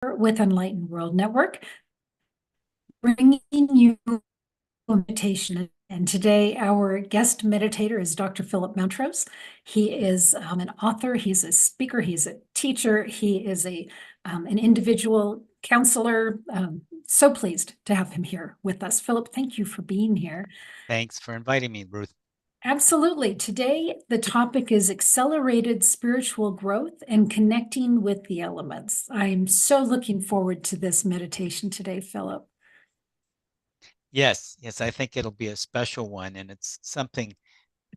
with Enlightened World Network, bringing you meditation. And today, our guest meditator is Dr. Phillip Mountrose. He is an author, he's a speaker, he's a teacher, he is an individual counselor. So pleased to have him here with us. Phillip, thank you for being here. Thanks for inviting me, Ruth. Absolutely. Today, the topic is accelerated spiritual growth and connecting with the elements. I'm so looking forward to this meditation today, Phillip. Yes, I think it'll be a special one, and it's something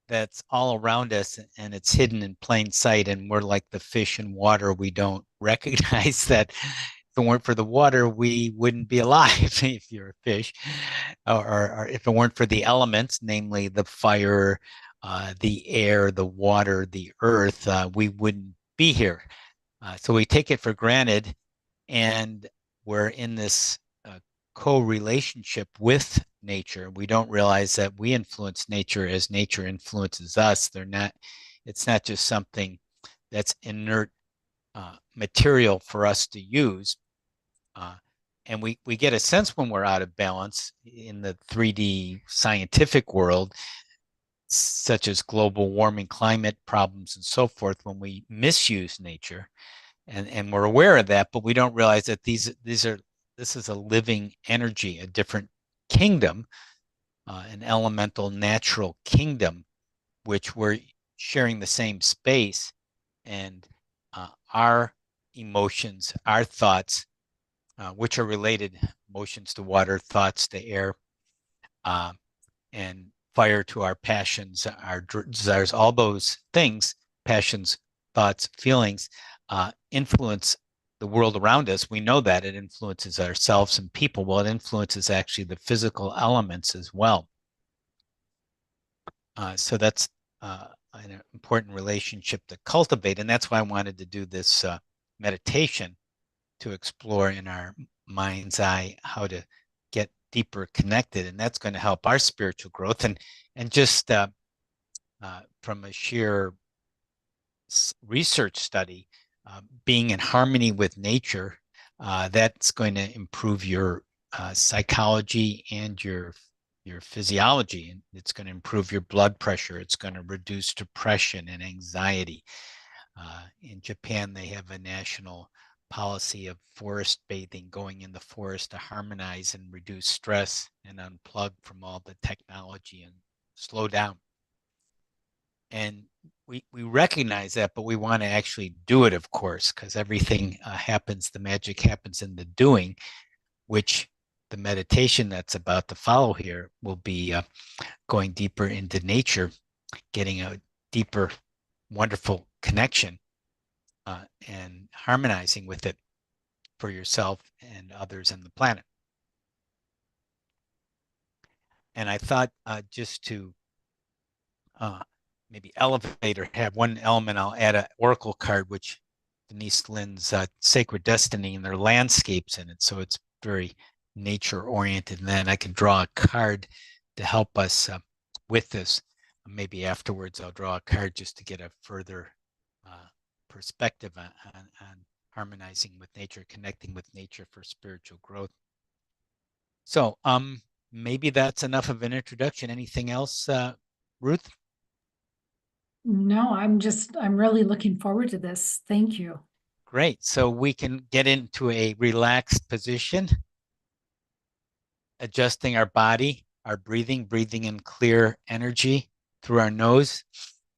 that's all around us and it's hidden in plain sight, and we're like the fish in water. We don't recognize that if it weren't for the water, we wouldn't be alive if you're a fish, or if it weren't for the elements, namely the fire, the air, the water, the earth, we wouldn't be here. So we take it for granted, and we're in this co-relationship with nature. We don't realize that we influence nature as nature influences us. It's not just something that's inert material for us to use. And we get a sense when we're out of balance in the 3D scientific world, such as global warming, climate problems, and so forth, when we misuse nature. And we're aware of that, but we don't realize that this is a living energy, a different kingdom, an elemental natural kingdom, which we're sharing the same space, and our emotions, our thoughts, which are related, emotions to water, thoughts to air, and fire to our passions, our desires, all those things, passions, thoughts, feelings, influence the world around us. We know that it influences ourselves and people. Well, it influences actually the physical elements as well. So that's an important relationship to cultivate. And that's why I wanted to do this meditation, to explore in our mind's eye how to get deeper connected. And that's going to help our spiritual growth. And just from a sheer research study, being in harmony with nature, that's going to improve your psychology and your physiology, and it's going to improve your blood pressure. It's going to reduce depression and anxiety. In Japan, they have a national policy of forest bathing, going in the forest to harmonize and reduce stress and unplug from all the technology and slow down. And we recognize that, but we want to actually do it, of course, because everything happens, the magic happens in the doing, which the meditation that's about to follow here will be going deeper into nature, getting a deeper, wonderful connection, and harmonizing with it for yourself and others on the planet. And I thought just to maybe elevate or have one element, I'll add an oracle card, which Denise Lynn's Sacred Destiny, and their landscapes in it. So it's very nature oriented. And then I can draw a card to help us with this. Maybe afterwards I'll draw a card just to get a further perspective on harmonizing with nature, connecting with nature for spiritual growth. So maybe that's enough of an introduction. Anything else, Ruth? No, I'm really looking forward to this. Thank you. Great. So we can get into a relaxed position, adjusting our body, our breathing in clear energy through our nose,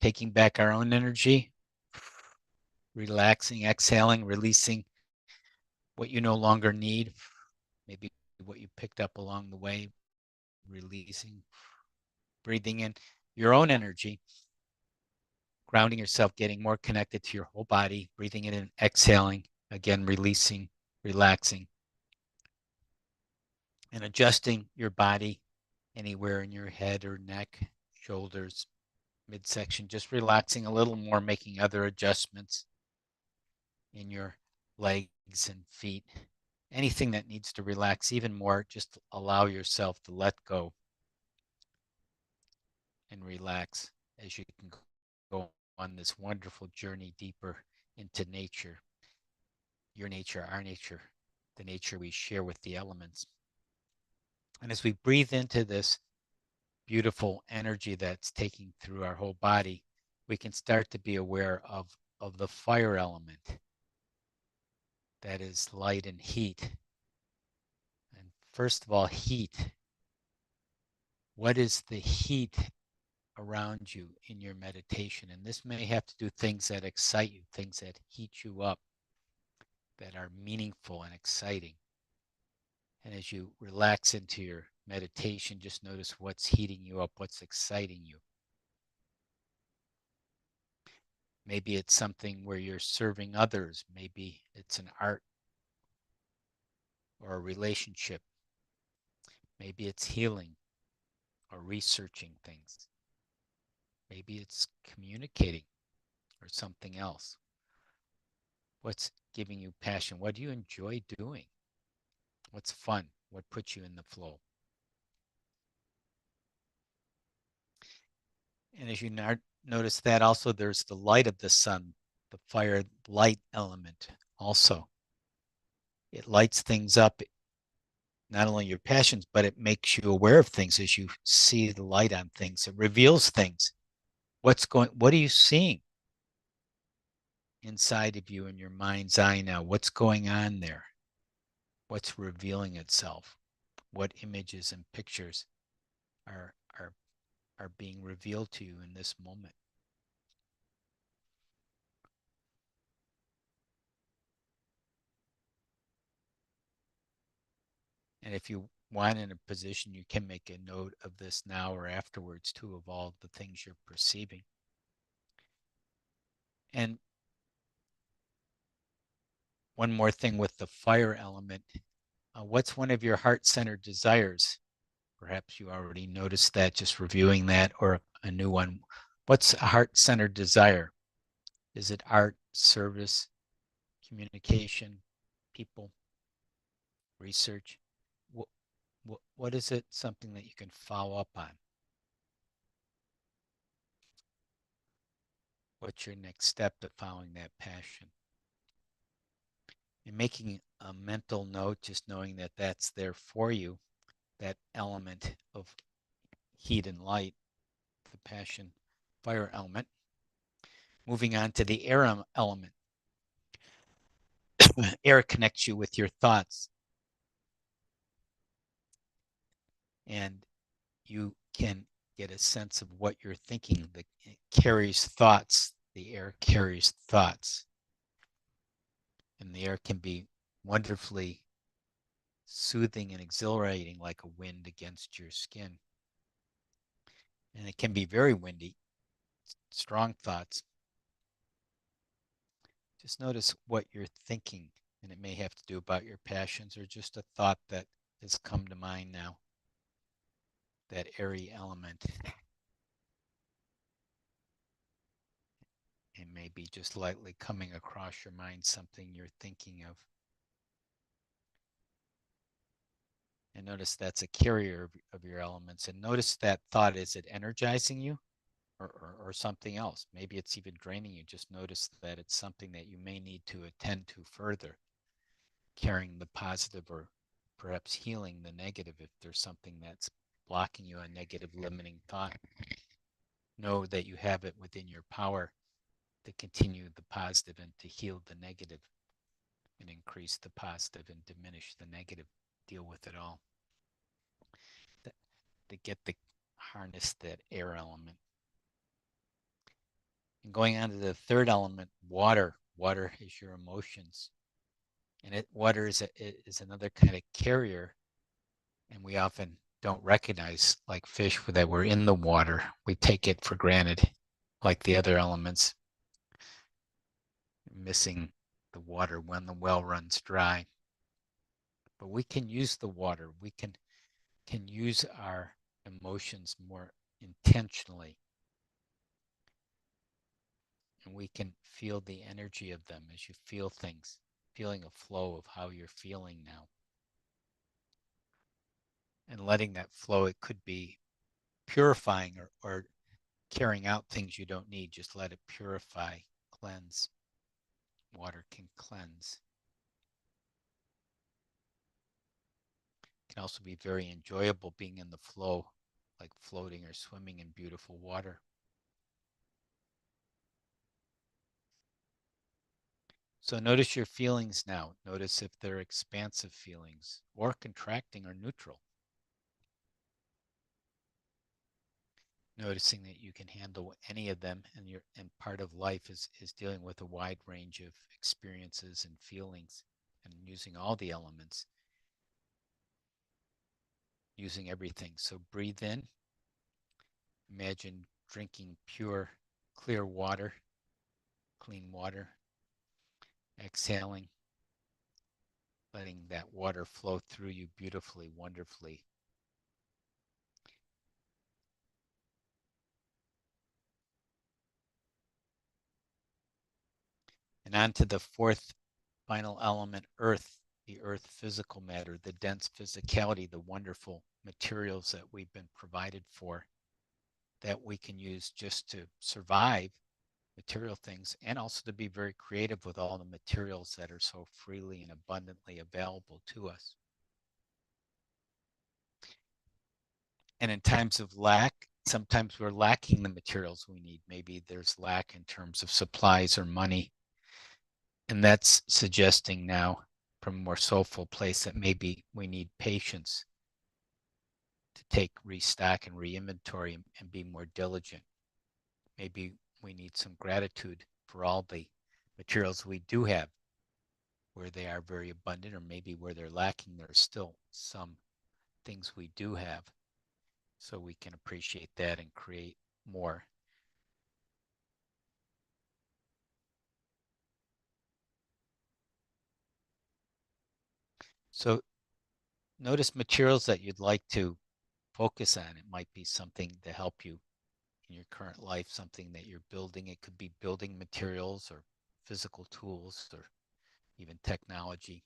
taking back our own energy, relaxing, exhaling, releasing what you no longer need, maybe what you picked up along the way, releasing, breathing in your own energy, grounding yourself, getting more connected to your whole body, breathing in and exhaling, again, releasing, relaxing, and adjusting your body anywhere in your head or neck, shoulders, midsection, just relaxing a little more, making other adjustments in your legs and feet. Anything that needs to relax even more, just allow yourself to let go and relax as you can go on this wonderful journey deeper into nature, your nature, our nature, the nature we share with the elements. And as we breathe into this beautiful energy that's taking through our whole body, we can start to be aware of the fire element, that is light and heat. And first of all, heat. What is the heat around you in your meditation? And this may have to do things that excite you, things that heat you up, that are meaningful and exciting. And as you relax into your meditation, just notice what's heating you up, what's exciting you. Maybe it's something where you're serving others. Maybe it's an art or a relationship. Maybe it's healing or researching things. Maybe it's communicating or something else. What's giving you passion? What do you enjoy doing? What's fun? What puts you in the flow? And as you notice that also, there's the light of the sun, the fire light element also. It lights things up, not only your passions, but it makes you aware of things as you see the light on things. It reveals things. What are you seeing inside of you in your mind's eye now? What's going on there? What's revealing itself? What images and pictures are are are being revealed to you in this moment? And if you want in a position, you can make a note of this now or afterwards too, of all the things you're perceiving. And one more thing with the fire element, what's one of your heart-centered desires? Perhaps you already noticed that just reviewing that, or a new one. What's a heart-centered desire? Is it art, service, communication, people, research? What, what is it, something that you can follow up on? What's your next step to following that passion? And making a mental note, just knowing that that's there for you, that element of heat and light, the passion, fire element. Moving on to the air element. Air connects you with your thoughts. And you can get a sense of what you're thinking. It carries thoughts. The air carries thoughts. And the air can be wonderfully soothing and exhilarating, like a wind against your skin. And it can be very windy, strong thoughts. Just notice what you're thinking, and it may have to do about your passions or just a thought that has come to mind now, that airy element. It may be just lightly coming across your mind, something you're thinking of. And notice that's a carrier of your elements. And notice that thought, is it energizing you or something else? Maybe it's even draining you. Just notice that it's something that you may need to attend to further, carrying the positive or perhaps healing the negative if there's something that's blocking you, a negative limiting thought. Know that you have it within your power to continue the positive and to heal the negative and increase the positive and diminish the negative. Deal with it all. To get the harness that air element. And going on to the third element, water. Water is your emotions. And water is another kind of carrier. And we often don't recognize, like fish, that we're in the water. We take it for granted, like the other elements, missing the water when the well runs dry. But we can use the water. We can use our emotions more intentionally. And we can feel the energy of them as you feel things, feeling a flow of how you're feeling now. And letting that flow, it could be purifying or carrying out things you don't need. Just let it purify, cleanse. Water can cleanse. can also be very enjoyable being in the flow, like floating or swimming in beautiful water. So notice your feelings now. Notice if they're expansive feelings or contracting or neutral. Noticing that you can handle any of them, and part of life is dealing with a wide range of experiences and feelings, and using all the elements, using everything. So breathe in. Imagine drinking pure, clear water, clean water. Exhaling, letting that water flow through you beautifully, wonderfully. And on to the fourth final element, earth, the earth physical matter, the dense physicality, the wonderful materials that we've been provided for, that we can use just to survive, material things, and also to be very creative with all the materials that are so freely and abundantly available to us. And in times of lack, sometimes we're lacking the materials we need. Maybe there's lack in terms of supplies or money. And that's suggesting now from a more soulful place that maybe we need patience to take restock and re-inventory and be more diligent. Maybe we need some gratitude for all the materials we do have, where they are very abundant, or maybe where they're lacking, there's still some things we do have, so we can appreciate that and create more. So notice materials that you'd like to focus on. It might be something to help you in your current life, something that you're building. It could be building materials or physical tools or even technology.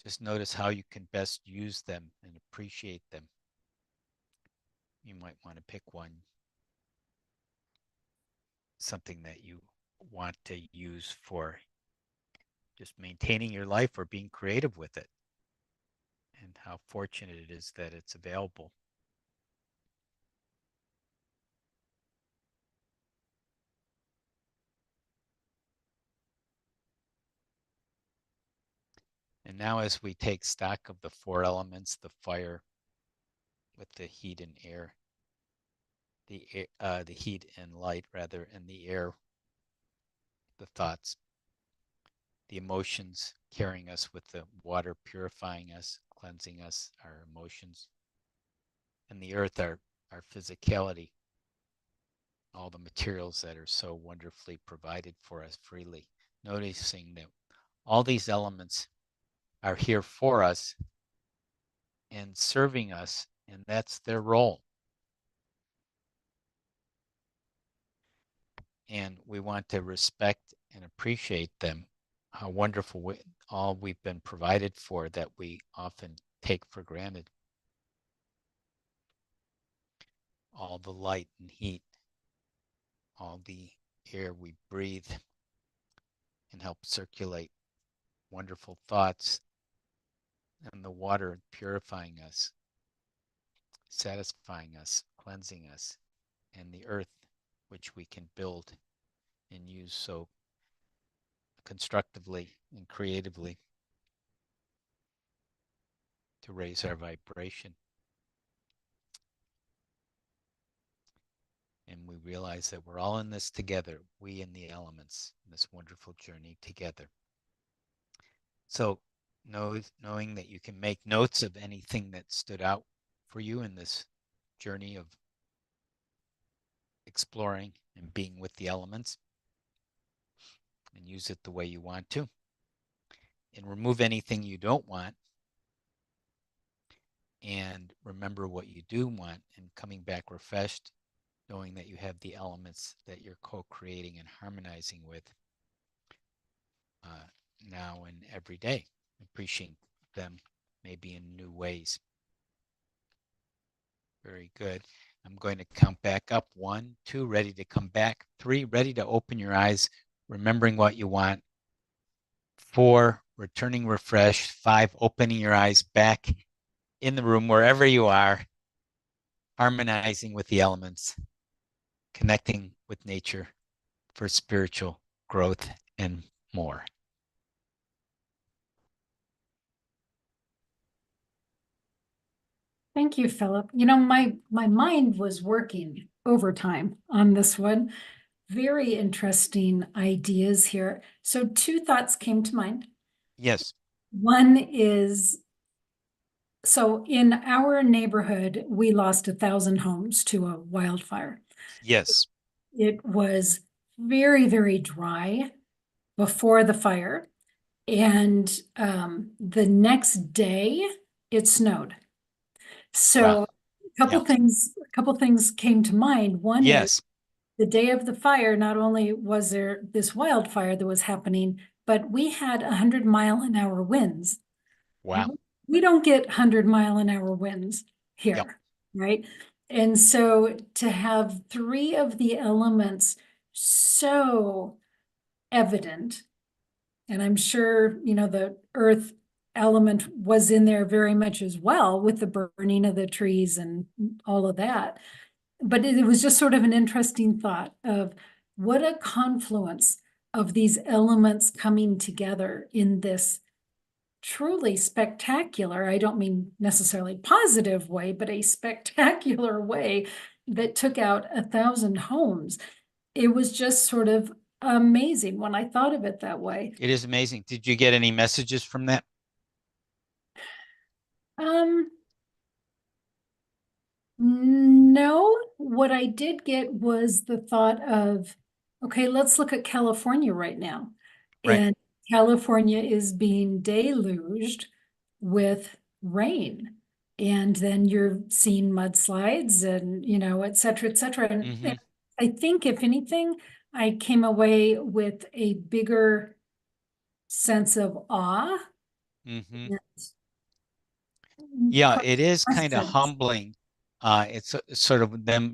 Just notice how you can best use them and appreciate them. You might want to pick one, something that you want to use for just maintaining your life or being creative with it, and how fortunate it is that it's available. And now as we take stock of the four elements, the fire with the heat and air, the heat and light rather, and the air, the thoughts, the emotions carrying us with the water purifying us, cleansing us, our emotions, and the earth, our physicality, all the materials that are so wonderfully provided for us freely. Noticing that all these elements are here for us and serving us, and that's their role. And we want to respect and appreciate them, how wonderful all we've been provided for that we often take for granted. All the light and heat, all the air we breathe and help circulate wonderful thoughts, and the water purifying us, satisfying us, cleansing us, and the earth which we can build and use so constructively and creatively to raise our vibration. And we realize that we're all in this together, we and the elements, in this wonderful journey together. So knowing that you can make notes of anything that stood out for you in this journey of exploring and being with the elements, and use it the way you want to, and remove anything you don't want, and remember what you do want, and coming back refreshed, knowing that you have the elements that you're co-creating and harmonizing with now and every day, appreciating them maybe in new ways. Very good. I'm going to count back up. 1, 2, ready to come back. 3, ready to open your eyes, remembering what you want. 4, returning refreshed. 5, opening your eyes back in the room, wherever you are, harmonizing with the elements, connecting with nature for spiritual growth and more. Thank you, Philip. You know, my mind was working overtime on this one. Very interesting ideas here. So two thoughts came to mind. Yes, One is, so in our neighborhood, we lost 1,000 homes to a wildfire. yes, It was very, very dry before the fire. And the next day it snowed. wow, So yeah, a couple things came to mind. One is yes, the day of the fire, not only was there this wildfire that was happening, but we had 100-mile-an-hour winds. wow, We don't get 100-mile-an-hour winds yep. here, right? And so to have three of the elements so evident, and I'm sure, you know, the earth element was in there very much as well with the burning of the trees and all of that. But it was just sort of an interesting thought of what a confluence of these elements coming together in this truly spectacular, I don't mean necessarily positive way, but a spectacular way that took out 1,000 homes. It was just sort of amazing when I thought of it that way. It is amazing. Did you get any messages from that? Um, no, what I did get was the thought of, okay, let's look at California right now. Right. And California is being deluged with rain. And then you're seeing mudslides and, you know, et cetera, et cetera. And Mm-hmm. I think if anything, I came away with a bigger sense of awe Mm-hmm. and Yeah, it is kind of questions. humbling. It's sort of them,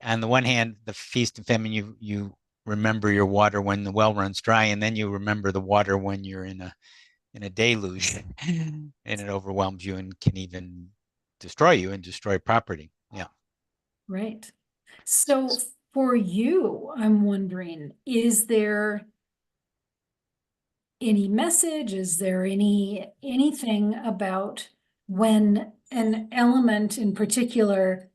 on the one hand, the feast and famine, you remember your water when the well runs dry, and then you remember the water when you're in a deluge, and it overwhelms you and can even destroy you and destroy property. Yeah. Right. So for you, I'm wondering, is there any message? Is there anything about when an element in particular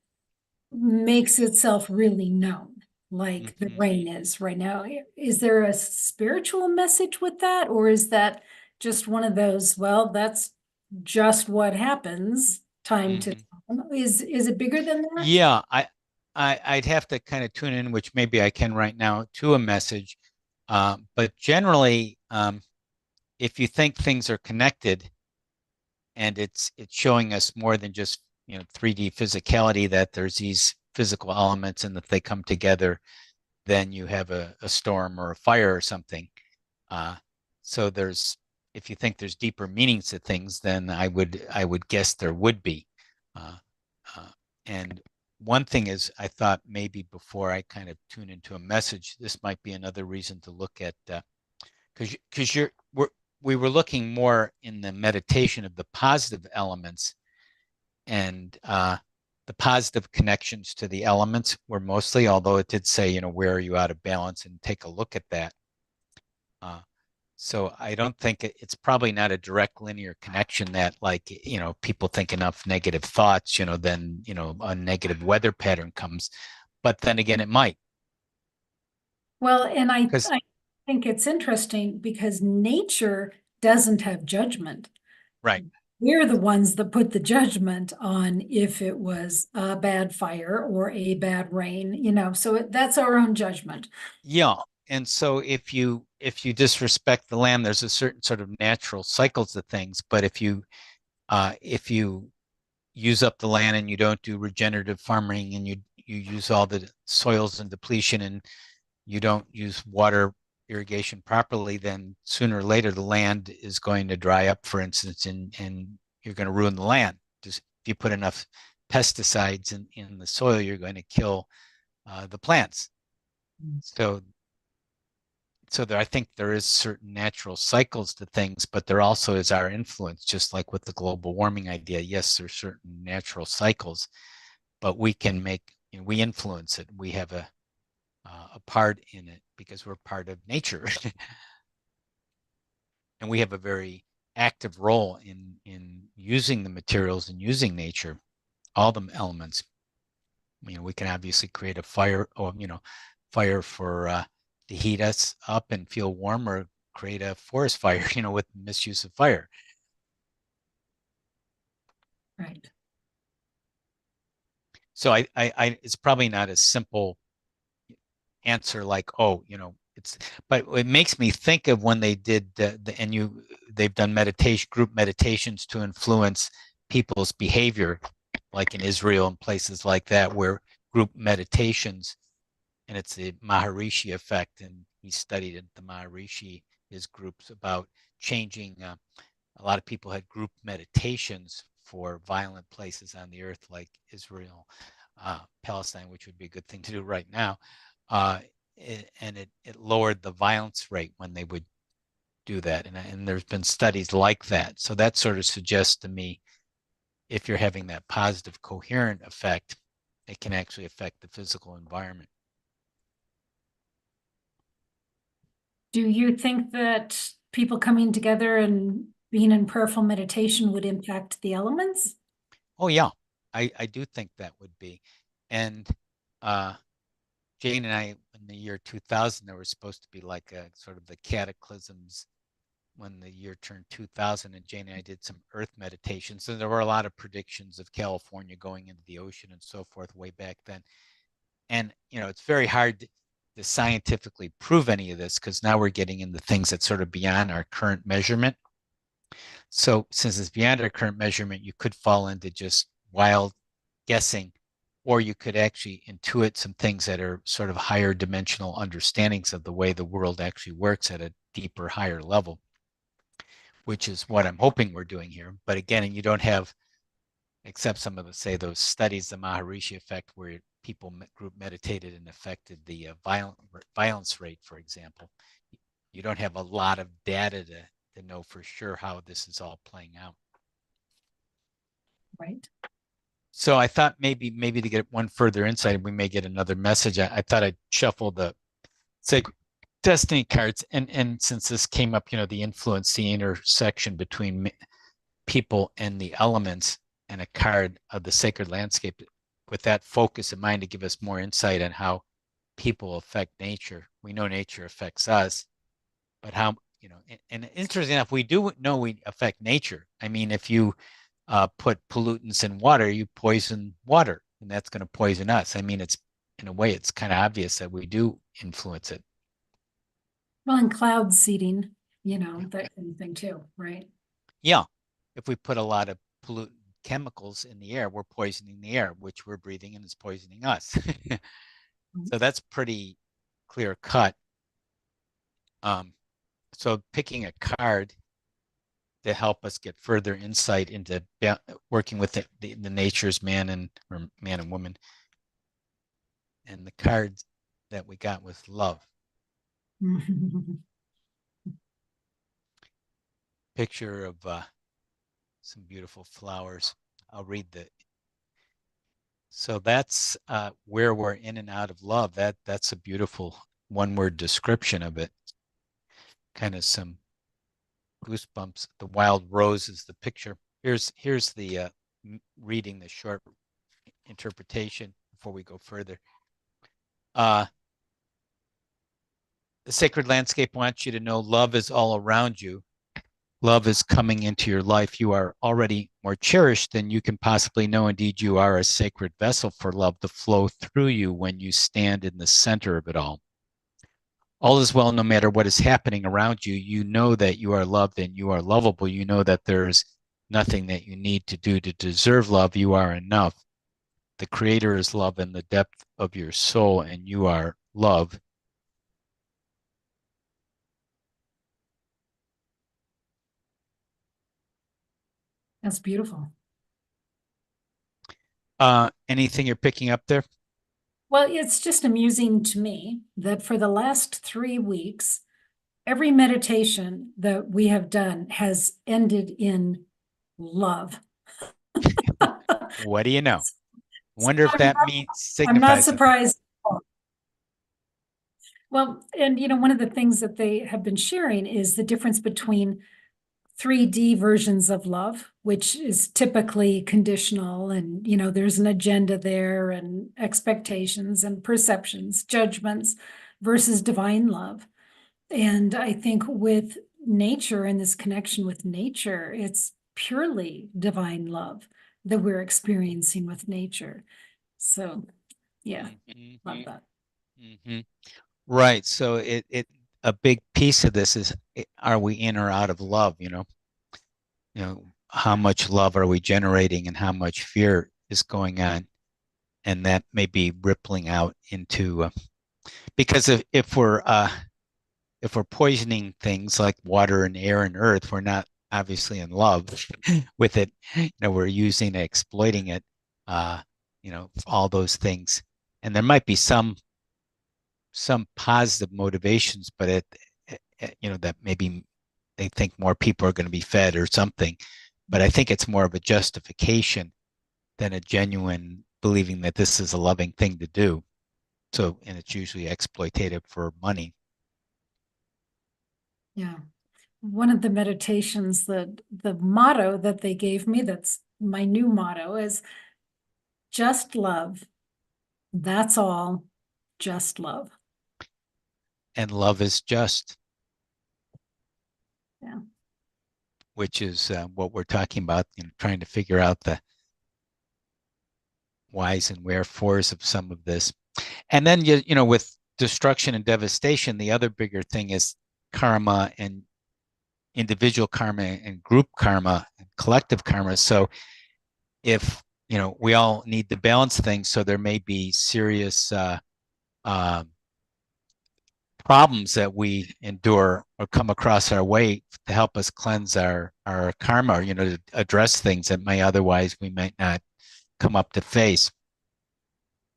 makes itself really known, like the Mm-hmm. rain is right now? Is there a spiritual message with that, or is that just one of those, well, that's just what happens time to Mm-hmm. time? Is it bigger than that? Yeah, I'd have to kind of tune in, which maybe I can right now, to a message. But generally, if you think things are connected and it's showing us more than just 3D physicality, that there's these physical elements and that they come together, then you have a storm or a fire or something. Uh, so there's if you think there's deeper meanings to things, then I would guess there would be. Uh, uh, and one thing is, I thought maybe before I kind of tune into a message, this might be another reason to look at, because we were looking more in the meditation of the positive elements, and the positive connections to the elements were mostly, although it did say, where are you out of balance, and take a look at that. Uh, so I don't think it's probably not a direct linear connection that, like, people think enough negative thoughts, then, a negative weather pattern comes. But then again, it might, Well, and because I think it's interesting because nature doesn't have judgment. right. We're the ones that put the judgment on if it was a bad fire or a bad rain, you know, so that's our own judgment. Yeah. And so if you disrespect the land, there's a certain sort of natural cycles to things. But if you use up the land and you don't do regenerative farming, and you use all the soils and depletion, and you don't use water irrigation properly, then sooner or later the land is going to dry up, for instance, and you're going to ruin the land. Just if you put enough pesticides in the soil, you're going to kill the plants. So so there, I think there is certain natural cycles to things, but there also is our influence, just like with the global warming idea. Yes, there's certain natural cycles, but we can make, we influence it. We have a part in it because we're part of nature, and we have a very active role in using the materials and using nature, all the elements. We can obviously create a fire, or fire for to heat us up and feel warm, or create a forest fire, with misuse of fire. Right. So it's probably not a simple answer like, oh, but it makes me think of when they did they've done group meditations to influence people's behavior, like in Israel and places like that, where group meditations, and it's the Maharishi effect, and he studied it, the Maharishi, his groups about changing. A lot of people had group meditations for violent places on the earth, like Israel, Palestine, which would be a good thing to do right now. Uh, and it lowered the violence rate when they would do that. And there's been studies like that. So that sort of suggests to me, if you're having that positive coherent effect, it can actually affect the physical environment. Do you think that people coming together and being in prayerful meditation would impact the elements? Oh yeah, I do think that would be. And uh, Jane and I, in the year 2000, there was supposed to be like a sort of the cataclysms when the year turned 2000, and Jane and I did some earth meditations. And there were a lot of predictions of California going into the ocean and so forth way back then. And, it's very hard to scientifically prove any of this, because now we're getting into things that's sort of beyond our current measurement. So since it's beyond our current measurement, you could fall into just wild guessing, or you could actually intuit some things that are sort of higher dimensional understandings of the way the world actually works at a deeper, higher level, which is what I'm hoping we're doing here. But again, you don't have, except some of the, say, those studies, the Maharishi effect, where people group meditated and affected the violence rate, for example. You don't have a lot of data to know for sure how this is all playing out. Right. So I thought maybe to get one further insight, we may get another message. I thought I'd shuffle the sacred destiny cards, and since this came up, the influence, the intersection between people and the elements, and a card of the sacred landscape, with that focus in mind, to give us more insight on how people affect nature. We know nature affects us, but how, and interesting enough, we do know we affect nature. I mean, if you put pollutants in water, you poison water, and that's going to poison us. I mean, it's, in a way, it's kind of obvious that we do influence it. Well, and cloud seeding, Yeah. that kind of thing too, right? Yeah. If we put a lot of pollutant chemicals in the air, we're poisoning the air, which we're breathing, and is poisoning us. So that's pretty clear cut. Um, so picking a card to help us get further insight into working with the nature's man and woman. And the card that we got was love. Picture of some beautiful flowers. I'll read the. So that's where we're in and out of love. That's a beautiful one-word description of it. Kind of some goosebumps. The wild rose is the picture. Here's the reading the short interpretation before we go further. The sacred landscape wants you to know love is all around you. Love is coming into your life. You are already more cherished than you can possibly know. Indeed, you are a sacred vessel for love to flow through you when you stand in the center of it all. All is well, no matter what is happening around you. You know that you are loved and you are lovable. You know that there's nothing that you need to do to deserve love. You are enough. The Creator is love in the depth of your soul, and you are love. That's beautiful. Anything you're picking up there? Well, it's just amusing to me that for the last 3 weeks, every meditation that we have done has ended in love. What do you know? So Wonder if that means I'm not signifies something. surprised. Well, and one of the things that they have been sharing is the difference between 3D versions of love, which is typically conditional, and there's an agenda there and expectations and perceptions, judgments, versus divine love. And I think with nature and this connection with nature, it's purely divine love that we're experiencing with nature. So, yeah, love Mhm, that. mhm. Right. So a big piece of this is, are we in or out of love? How much love are we generating and how much fear is going on? And that may be rippling out into, because if we're poisoning things like water and air and earth, we're not obviously in love with it. We're using it, exploiting it, uh, all those things. And there might be some positive motivations, but that maybe they think more people are going to be fed or something. But I think it's more of a justification than a genuine believing that this is a loving thing to do. So, and it's usually exploitative for money. Yeah. One of the meditations that the motto that they gave me, that's my new motto, is just love. That's all. Just love. And love is just, Yeah. which is what we're talking about, trying to figure out the whys and wherefores of some of this. And then, with destruction and devastation, the other bigger thing is karma and individual karma and group karma and collective karma. So if, we all need to balance things, so there may be serious uh, problems that we endure or come across our way to help us cleanse our karma, to address things that may otherwise we might not come up to face.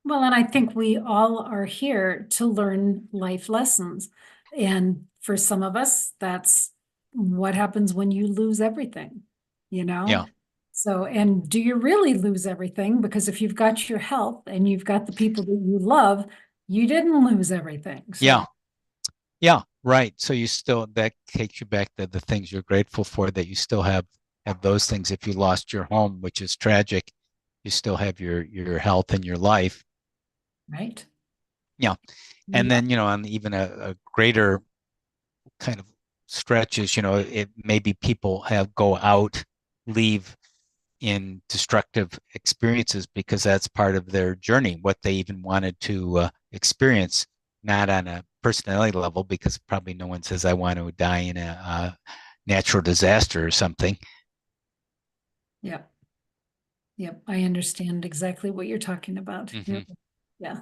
Well, and I think we all are here to learn life lessons. And for some of us, that's what happens when you lose everything, you know? Yeah, So, and do you really lose everything? Because if you've got your health and you've got the people that you love, you didn't lose everything. yeah, So, yeah, right. So you still, that takes you back to the things you're grateful for, that you still have those things. If you lost your home, which is tragic, you still have your health and your life. right? Yeah. And Yeah. then, on even a greater kind of stretches, it maybe people have go out, leave in destructive experiences because that's part of their journey, what they even wanted to experience, not on a personality level, because probably no one says, I want to die in a natural disaster or something. Yeah. Yep. I understand exactly what you're talking about. Mm-hmm. Yep. Yeah.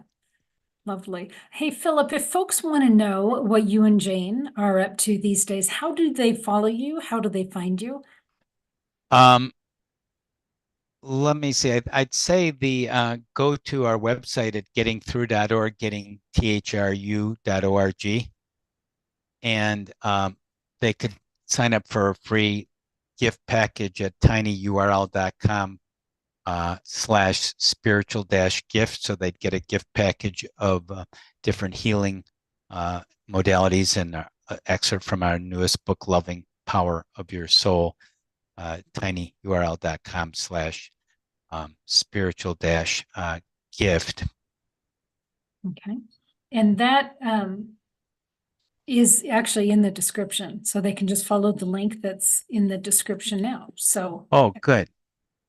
Lovely. Hey, Philip, if folks want to know what you and Jane are up to these days, how do they follow you? How do they find you? Um, let me see. I'd say the go to our website at gettingthrough.org, gettingthru.org, and they could sign up for a free gift package at tinyurl.com slash spiritual dash gift. So they'd get a gift package of different healing modalities and excerpt from our newest book, Loving Power of Your Soul, tinyurl.com slash spiritual dash gift. Okay. And that is actually in the description. So they can just follow the link that's in the description now. So, Oh, good.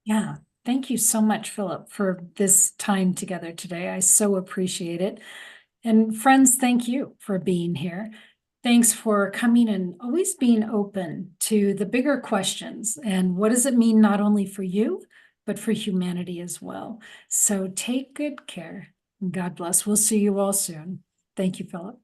yeah. Thank you so much, Philip, for this time together today. I so appreciate it. And friends, thank you for being here. Thanks for coming and always being open to the bigger questions. And what does it mean not only for you, but for humanity as well? So take good care. God bless. We'll see you all soon. Thank you, Philip.